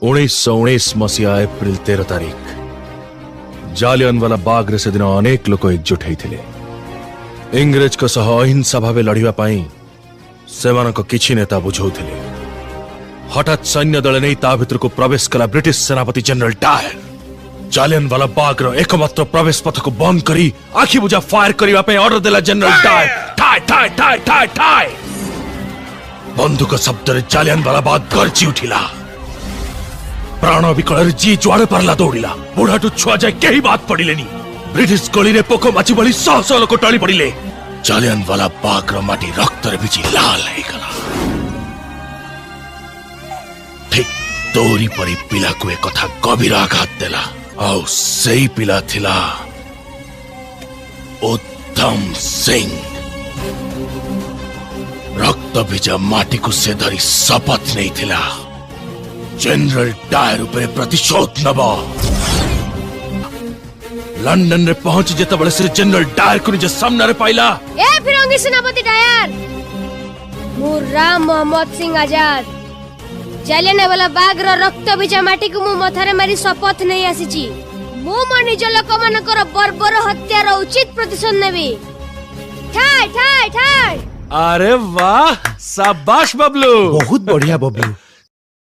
1919 मसीहा एप्रिल 13 तारीख जालियनवाला बाग रे से दिन अनेक लोक एकजुट होते इंग्रेज को सह अहिंसा भाव लड़िबा पाई सेमानक किछि नेता बुझौथिले। हठात सैन्य दल नहीं ता भितर को प्रवेश कला ब्रिटिश सेनापति जनरल डायर। जालियनवाला बाग रो एकमात्र प्रवेश पथ को बंद करी आखि बुझा फायर करिबा पे ऑर्डर देला जनरल डायर। ठाय ठाय ठाय ठाय ठाय बंदूक शब्द रे जालियनवाला बाग गरजी उठिला। प्राण विकल जी जुआड़े पारला दौड़िला। बुढ़ाटू छुआ जाए कहीं बात पड़िलेनी। ब्रिटिश गली रे पोको माची बली सौ सौ लोक टली पड़िले। जालियनवाला बाग रो माटी रक्त रे भिजी लाल है गला। ठीक तोरी परी पिला को एक कथा गभीर आघात देला। आउ सही पिला थिला उधम सिंह। रक्त भिजा माटी को से धरी शपथ नहीं थिला जनरल डायर उपरे प्रतिशोध नब। लंदन रे पहुंच जेतबले से जनरल डायर को निज सामने रे पाइला। ए फिरंगी सेनापति डायर मु राम मोहम्मद सिंह आजाद जालियनवाला बाग रो रक्त भिजा माटी को मु मथारे मारी शपथ नहीं आसीची। मु मो निज लोक मानकर बर्बर हत्यार उचित प्रतिशोध नेबी। ठाय ठाय ठाय। अरे वाह शाबाश बबलू। बहुत बढ़िया बबलू।